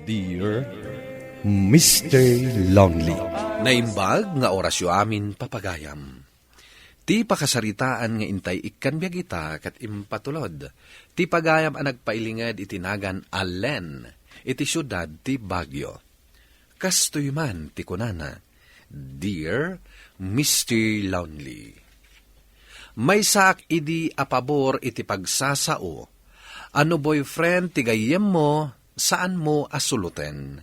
Dear Mr. Lonely. Naimbag nga orasyo amin papagayam. Ti pakasaritaan nga intay ikan biyagita kat impatulod. Ti pagayam ang nagpailingad itinagan Allen, iti syudad ti Baguio. Kastoy man ti kunana, Dear Mr. Lonely. May sak idi apabor iti pagsasao. Ano boyfriend ti gayem mo, saan mo asuluten?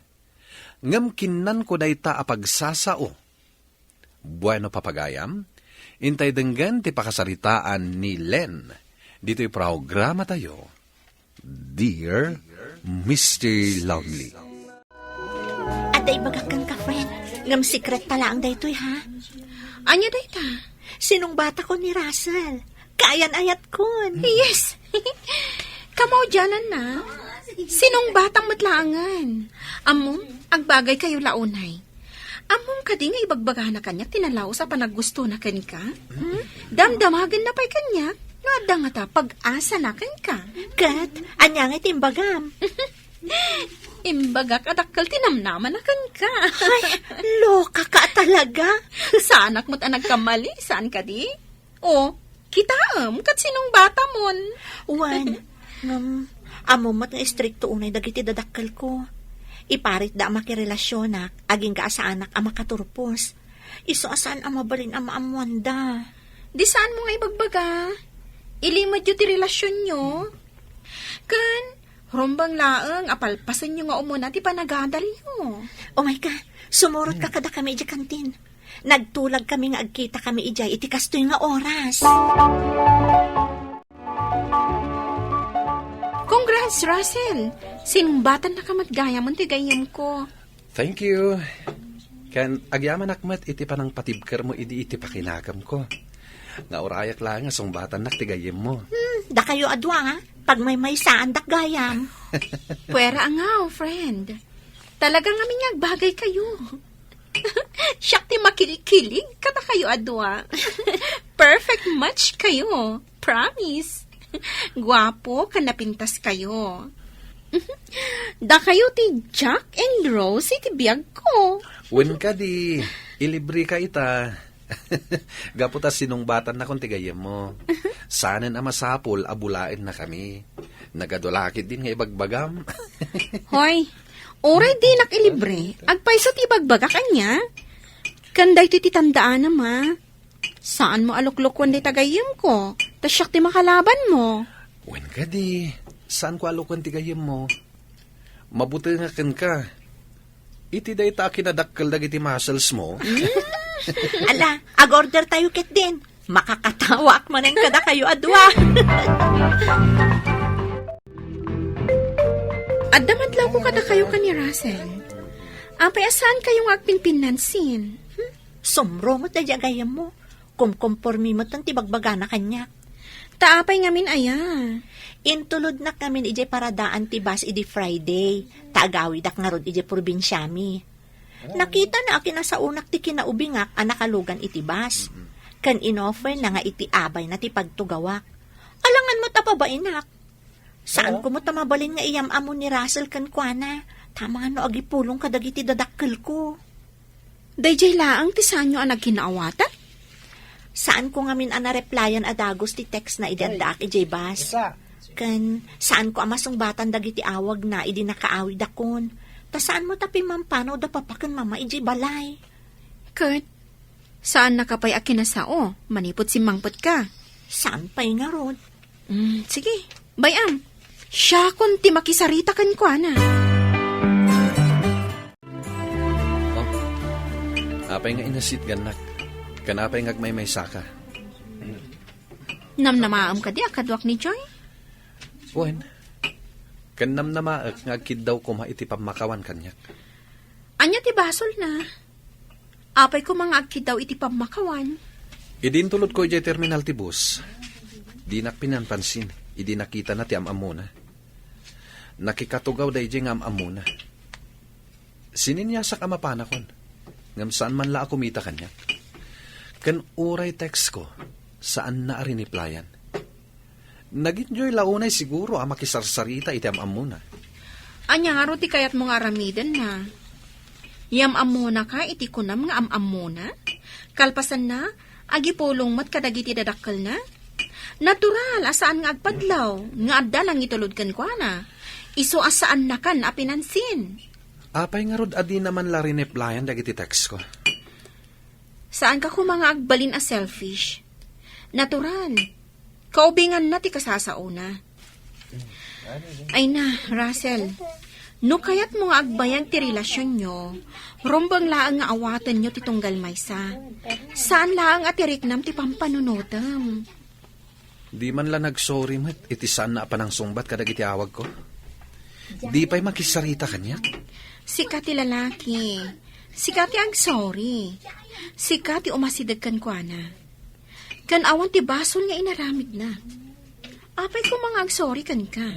Ngam kinnan ko dayta apagsasao. Bueno papagayam, intay denggan ti pakasaritaan ni Len. Dito'y programa tayo. Dear Mr. Lonely. At day bagakan ka, friend. Ngam secret pala ang daytoy, ha? Anya dayta? Sinong bata ko ni Russell? Kaayan-ayat kon. Yes. Kamaw dyanan na. Sinong batang matlangan? Among, agbagay kayo launay. Among kadi nga ibagbaga na kanya, tinalaw sa panaggusto na kan ka? Damdamagan na pa'y kanya, nga nga ta pag-asa na kan ka. Kat, anya nga timbagam. Imbagak adakal tinamnaman na kan ka. Ay, loka ka talaga. Saanak mo't ang nagkamali, saan ka di? O, kitaam, kat sinong bata mon? Wan, amo mat nga istrikto unay dagiti dadakkel ko. Iparit da makirelasyonak, aging ka sa anak ang makaturpos. Iso asan ang mabalin ang maamwanda. Di saan mo nga ibagbaga? Ilimad yu ti relasyon nyo? Kan, rombang laeng, apalpasan nyo nga umuna ti panagadal nyo. Oh my God, sumurot ka kada kami iti kantin. Nagtulag kami nga agkita kami ijay iti kastoy nga oras. Congrats, Russell! Sinumbatan na kamatgaya mo ti gayam ko. Thank you. Kan agyaman akmat iti panang patibker mo iti pakinagam ko. Nga orayak lang nga sungbatan nak tigayem mo. Da kayo adwa ha? Pag may saan dak gayam. Pwera nga, friend. Talagang amin agbagay kayo. Siyak ti makikilig kata kayo adwa. Perfect match kayo. Promise. Gwapo, kanapintas kayo. Da kayo ti Jack and Rose iti biyag ko. Wen ka di, ilibre ka ita. Gaputas sinungbatan na kung tigayem mo. Sanan ang masapol, abulain na kami. Nagadulakit din nga ibagbagam. Hoy, oray di nakilibre. Agpayso ti ibagbaga kanya. Kanday ti titandaan ma. Saan mo aluklukwan di tagayim ko? Tasyak ti makalaban mo. Wen ka di, saan ko alukwan tigayem mo? Mabuti nga ken ka. Iti day ta kinadakkel dagiti muscles mo. Ala, ag-order tayo ket din. Makakatawa ak manen kada kayo adwa. Addamadlaw ko kada kayo ka ni Russell. Apay asaan kayong agpinpinansin? Sumro mo ta gayam mo. Kumkompormi mo tan tibagbaga na kanya. Taapay ngamin aya. Intulod na kami ije paradaan ti bus iji Friday. Taagawid ak nga rod ije probinsyami. Nakita na akin na sa unak ti kinaubingak ang nakalugan iti bus. Kan inoffer na nga iti abay na ti pagtugawak. Alangan mo tapabainak. Saan ko mo tamabalin nga iyam amo ni Russell kan kuana? Tama nga no agipulong kadagiti dadakkel ko. Dayjay laang ti saan nyo ang nagkinaawatan? Saan ko nga min replyan adagos ti text na idadaak ijay bus? Kan saan ko amasong batan dagiti awag na idi nakaawid akon. Ta saan mo tapi mampano da papakan mama ijay balay? Kurt, saan nakapay akinasao? Manipot si mangpot ka. Saan pa'y nga rod? Sige, bayam. Siya kun ti makisarita kan ko na. Apay nga inasit ganak. Kanapay nga may saka. Namnamaam ka di akadwak ni Joy? Wen, kan namnamaak nga kid daw kuma iti pamakawan kanyak. Anya ti basol na. Apay ko mga agkid daw iti pamakawan. Idintulot ko ijay terminal ti bus. Di pinanpansin. Idi nakita na ti amamuna. Nakikatugaw da ijay nga amamuna. Sininyasak amapanakon. Ngam saan man la kumita kanyak. Kan uray text ko, saan na riniplayan. Nag-enjoy launay siguro ang makisarsarita iti amamuna. Anya nga ti kayat mo nga aramidan na. Yam amona ka, iti kunam nga amuna. Kalpasan na, agipulong mat kadagiti dadakkel na. Natural, asaan nga agpadlaw, nga adda lang itulod kan kwa na. Iso asaan na kan apinansin. Apay nga rod adi naman la rineplyan dagiti text ko. Saan ka ko mga agbalin a selfish? Natural, kaubingan na ti kasasauna. Ay na, Russell, no kayat mo nga agbayag ti relasyon nyo, rombang laang nga awatan nyo ti tunggal maysa. Saan laang at iriknam ti pampanunutam? Di man la nagsorry met, iti saan na panang sungbat kadagiti awag ko. Di pa'y makisarita kanyak. Sika ti lalaki, sika ti ag sorry, sika ti umasidag kan kwa na. Kan awan ti basol nga inaramid na. Apay ko mga ag sorry kan ka.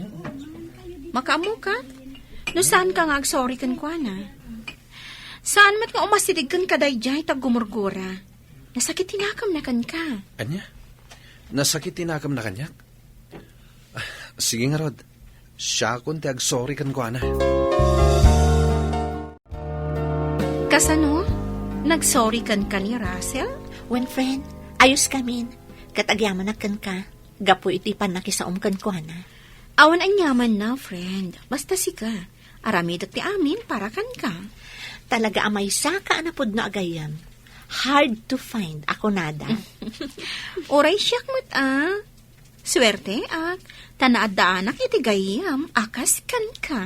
Makaamo ka? No saan ka nga ag sorry kan kwa na? Saan mat nga umasidag kan kadayjay tag gumurgura? Nasakit tinakam na kan ka. Anya? Nasakit tinakam na kanyak? Sige nga rod, siya kun ti ag sorry kan kwa na. Kasano? Nag-sorry kan ka ni Russell? When friend, ayos kamin. Katagyaman na kan ka. Gapo iti panakisaom kan kwa na. Awan ang yaman na, friend. Basta sika. Aramid ti amin para kan ka. Talaga amay saka anapod no agayam. Hard to find ako nada. Oray siyak mat Swerte tanaadaanak iti gayam. Akas kan ka.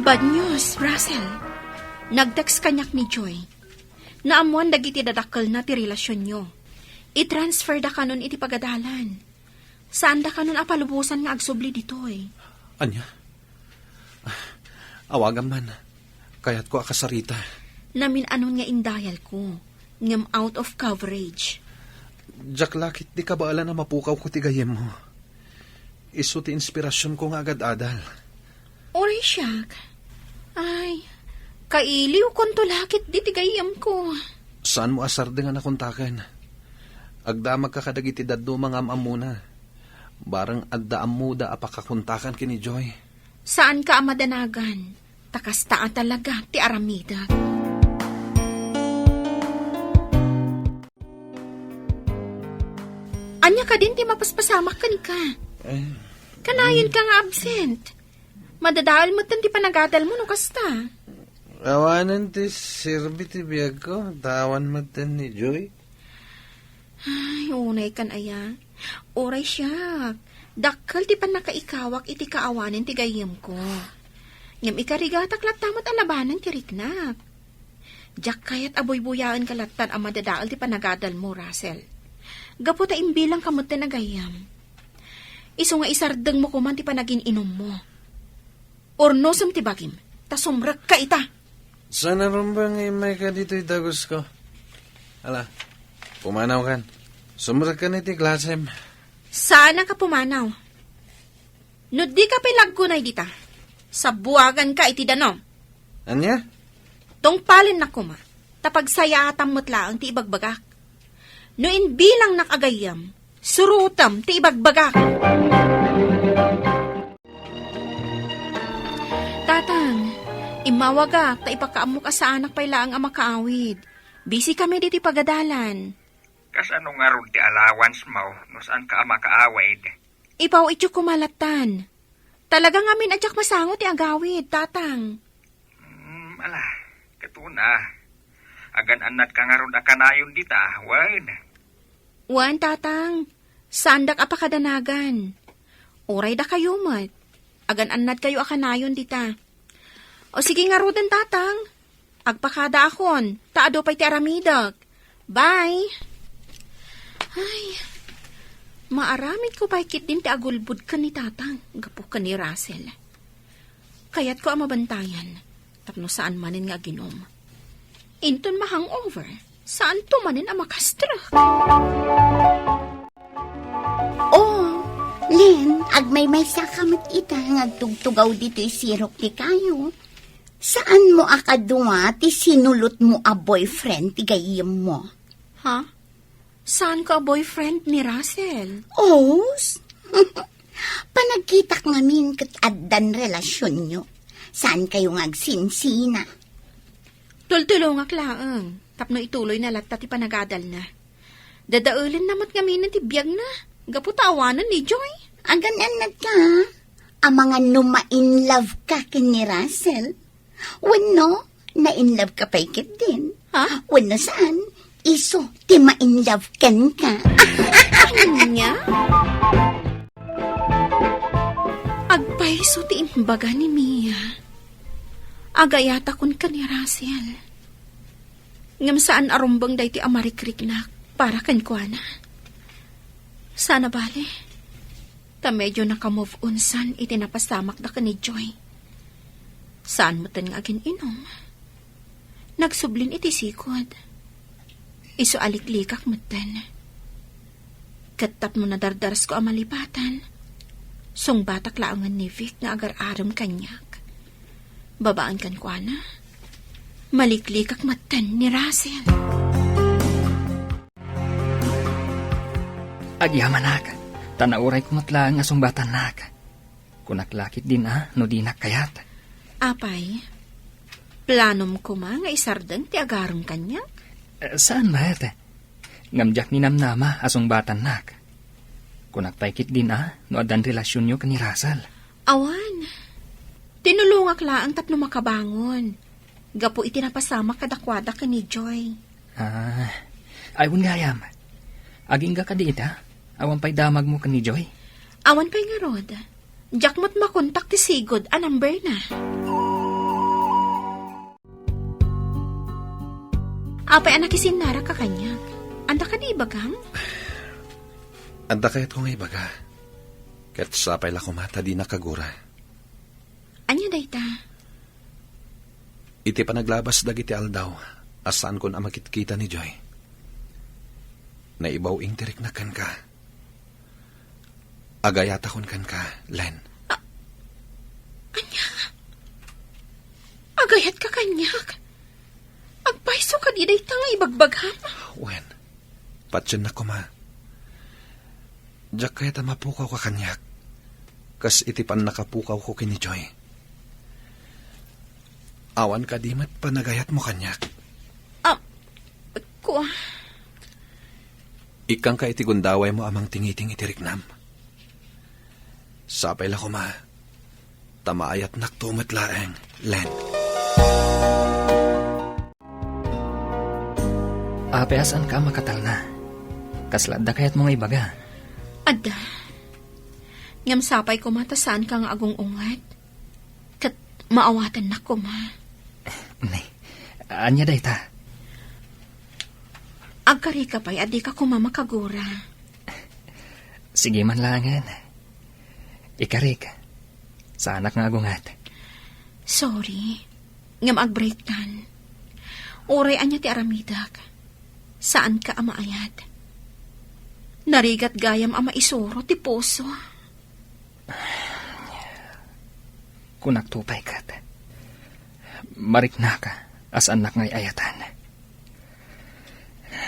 Bad news, Russell. Nagtext kanyak ni Joy. Naamuan dagiti dadakkel na ti relasyon nyo. I-transfer da kanon iti pagadalan. Saan da kanon apalubusan nga agsubli ditoy? Anya? Awagan man. Kaya't ko akasarita. Namin anon nga indayal ko. Ngam out of coverage. Jack, lakit di ka baala na mapukaw ko ti gayem mo. Isu ti inspirasyon ko nga agad-adal. Oray siyak. Ay, kailiw kon to lakit di tigayam ko. Saan mo asar nga nakuntakan? Agdamag ka kadagiti daddo mga amuna. Barang adda amuda apakakuntakan kini Joy. Saan ka amadanagan? Takas taa talaga ti aramida. Anya ka din ti mapaspasamak kan ka. Kanayon ka nga absent. Madadahal mo ti panagadal mo no kasta. Awanan ti sirbi ti biyag ko. Tawan mo ni Joy. Ay, unay kan aya. Oray siya. Dakkel ti panakaikawak iti kaawanin ti gayem ko. Ngam ikarigatak latamat alabanan ti riknak. Jak kayat aboy-buyaan kalatan ang madadaal ti panagadal mo, Russell. Gapo ta imbilang kamot ti nagayam. Iso nga isardeng mo kuman ti panagin inom mo. Ornosam ti bagim, ta sumrak ka ita. Sana rumbang imay ka dito itagos ko. Ala, pumanaw kan. Sumrak ka niti klasem. Sana ka pumanaw. No di ka pilagkunay dita. Sa buwagan ka iti danom. Anya? Tungpalin na kuma. Tapagsayatan mo't laang ti ibagbagak. No inbilang nakagayam, surutam ti ibagbagak. Tatang, imawagak ta ipakaamok sa anak pay laang ang makaawid. Busy kami diti pagadalan. Kas ano nga ron ti allowance mo, no saan ka makaawid? Ipaw ityo kumalatan. Talagang amin adyak masango ti agawid, tatang. Ala, katuna. Agan anat ka nga ron akanayon dita, wan. Wan, tatang. Sandak apakadanagan. Oray da kayo mat. Agan anat kayo akanayon dita. O sige nga roden, tatang. Agpakada akon. Taado pa'y ti aramidag. Bye. Ay, maaramid ko paikit din ti agulbud ka ni tatang. Gapo ka ni Russell. Kaya't ko ang mabantayan. Tapno saan manin nga ginom. Inton ma-hangover. Saan tumanin ang makastra? Oh, Len, agmay-may sakamit ita ngagtugtugaw dito'y sirok ti kayo. Saan mo akadunga ti sinulot mo a boyfriend ti gayem mo? Ha? Saan ka boyfriend ni Russell? Oh, Panagkitak ngamin kat addan relasyon nyo. Saan kayo ngagsinsina? Tultulongak laang. Tapno ituloy na latta ti panagadal na. Dadaulin namat kami ng tibiyag na. Gaputawanan ni Joy. Agan-anad ka, ha? Ang mga numa-in love ka kini Russell. Wano, na-in love ka pa ikit din. Ha? Wano saan? Iso, ti ma-in love kan ka. Kanya? Agpaiso ti imbaga ni Mia. Agayata kun ka ni Russell. Ngam saan arumbang day ti amarikrik-nak para kan kuana. Sana bale, ta medyo nakamove on san iti napasamak da ka ni Joy. Saan mo tan nga agin inom? Nagsublin iti sikod. Iso aliklikak mo tan. Katap mo na dardaras ko amalipatan. Song batak laangan ni Vic nga agar-aram kanyak. Babaan kan kuana. Maliklikak matan ni Russell. Agyaman nak, tanauray kumatlaan nga sumbatan nak. Kunaklakit din no di nakayat. Apay, planom ko ma nga isardeng ti agarong kanyak? Saan ba ete? Ngamjak ni namnama asong batan nak. Kunakpaikit din no adan relasyon nyo kani Russell. Awan, tinulungak laang tapno makabangon. Gapo iti napasama kadakwada ka ni Joy. Aywon gayam. Aging ka kadiit awan pa'y damag mo kani Joy. Awan pa'y nga rod. Diyak mo't makontak ti sigod a number na. Apay anak isinara ka kanya. Anda ka di ibagang? Anda kayat ko nga ibaga. Kat sapay la kumata di nakagura. Anya dayta? Iti panaglabas dagiti aldaw, asaan kon amakitkita ni Joy. Naibaw ing tirik na kan ka. Agayata kon kan ka, Len. Anya? Agayat ka kanyak? Agpaiso ka di day tanga ibagbaghan? Wen, patsyan na kuma. Diyak kayat mapukaw ka kanyak. Kas iti pan nakapukaw ko kini Joy. Awan ka di mat panagayat mo kanyak. Kuha. Ikang ka iti gundaway mo amang tingiting iti riknam. Sapay la kuma. Tamaayat naktumat laeng, Len. Apeasan ka makatal na. Kaslad da kayat mo nga ibaga. Ada. Ngam sapay ko matasaan kang agong ungat. Kat maawatan na ko ma. Nay, anya day ta? Agkari ka pa'y adi ka kumamakagura. Sige man langan. Ikarik. Sa anak nga agungat. Sorry. Ngam agbreaktan. Uray anya ti aramidak. Saan ka amaayat? Narigat gayam ama isuro ti puso. Kunak tupay kat. Marik na ka as anak ngay ayatan.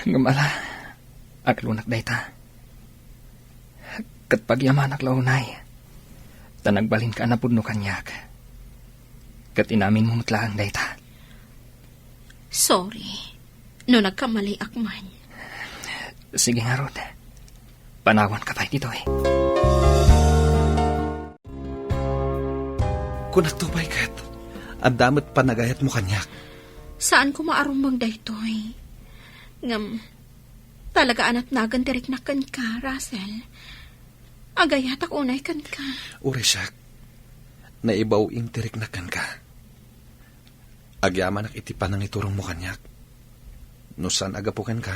Ngamala, aglunak day ta. Kat pagyamanak launay, tanagbalin ka na pudno kanyak. Kat inamin mo mutlaang day ta. Sorry. No nagkamali akman. Sige nga Rod. Panawan ka pa dito Kunaktupay kat. Ang damot panagayat mo kanyak. Saan ko maarumbang daytoy? Ngam, talaga anat nagan tirik na kan ka, Russell. Agayat ako unay kan ka. Urisyak, naibaw ing tirik na kan ka. Agyaman ak itipan ng iturong mo kanyak. No saan agapukan ka?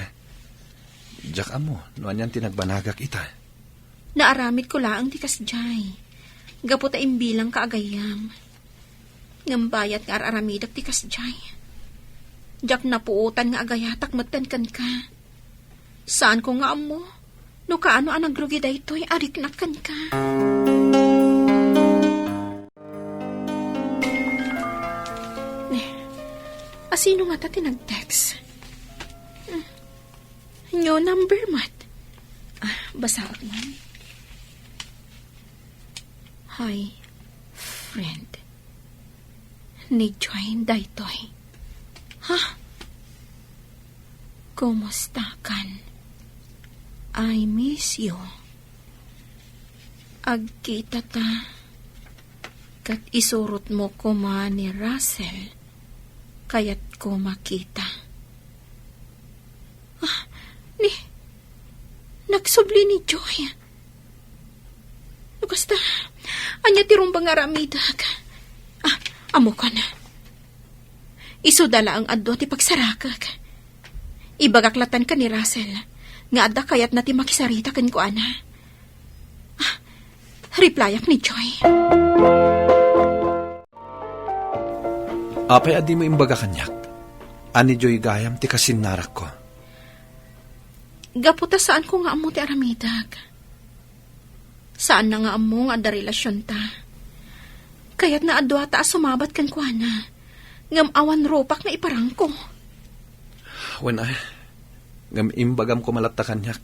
Diyak amo, no anyan tinagbanagak ita. Naaramid ko laang ti kasjay. Gaputa imbilang ka agayam. Ngambayat nga aramidak ti kasjay. Diyak napuutan nga agayatak matan ka. Saan ko nga amo? No kaano anang grugi daytoy arik na kan ka. Asino nga ta tinag-text? Nyo number mat. Basa ako man. Hi, friend. Ni Joy daytoy. Ha? Kumusta kan? I miss you. Agkita ta. Kat isurot mo ko ni Russell. Kaya't ko makita. Nagsubli ni Joy. Basta, anya tirong bangaramitag. Amo ka na. Isudala ang addo ti pagsarakag. Ibagaklatan ka ni Russell. Nga adda kayat na ti makisarita kan ko ana. Replyak ni Joy. Apay adi mo imbaga kanyak. Ani Joy gayam ti kasinarak ko. Gaputa saan ko nga amo ti aramidag. Saan na nga amo nga da relasyon ta. Kaya't na adwa ta sumabat kan ko ana. Ngam awan ropak nga iparang ko. When ngam imbagam ko malatta kanyak.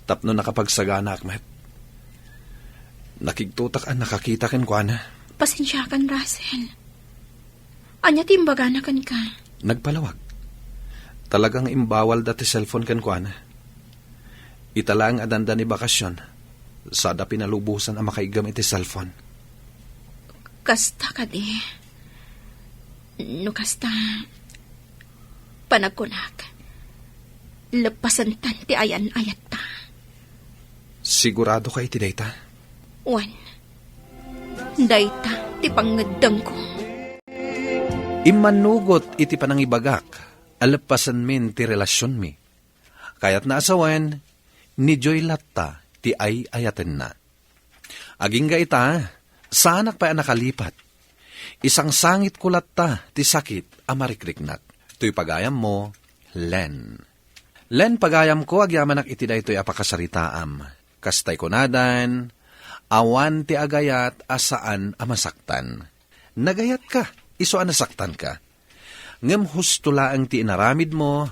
Tapno nakapagsagana akmet. Nakigtutak ang nakakita kan ko ana. Pasensya kan, Russell. Anya timbaga na kan ka. Nagpalawag. Talagang imbawal dati cellphone kan ko ana. Itala ang adanda ni bakasyon. Sada pinalubusan ang makaigam iti cellphone. Kasta ka di. No kasta. Panagkunak. Lepasan tanti ayan-ayat ta. Sigurado ka iti data? Wan. Dayta ti pangadang ko. Imanugot iti panangibagak. Alapasan min ti relasyon mi. Kaya't naasawan, ni Joy latta ti ay ayaten na. Aging ga ita, sanak pa nakalipat. Isang sangit ko latta ti sakit amarikriknak. To'y pagayam mo, Len. Len pagayam ko agyamanak iti daytoy apakasaritaam. Kastay kunadan, awan ti agayat asaan amasaktan. Nagayat ka, iso anasaktan ka. Ngem hustula ang ti inaramid mo,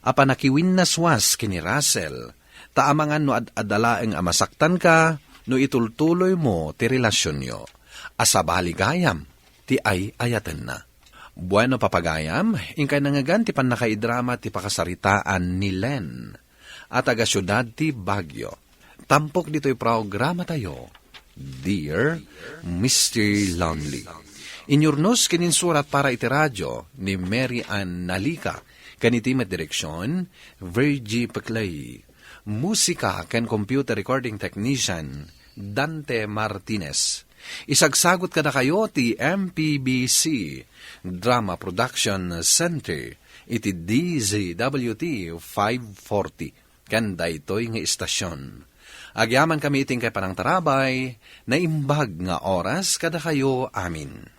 apanakiwin naswas kini Russell. Taamangan no adala ang amasaktan ka, no itultuloy mo ti relasyon nyo. Asabaligayam, ti ay ayaten na. Bueno papagayam, ingkay nangagan ti panakaidrama ti pakasaritaan ni Len. At aga syudad ti Baguio. Tampok dito'y programa tayo, Dear Mr. Lonely. Inyurnos kininsurat para iti radyo ni Mary Ann Nalika. Kaniti met direksyon, Virgie Paclay. Musika ken computer recording technician, Dante Martinez. Isagsagot kada kayo ti MPBC Drama Production Center iti DZWT 540 kanda ito'y nga istasyon. Agyaman kami iting kay panang tarabay na imbag nga oras kada kayo amin.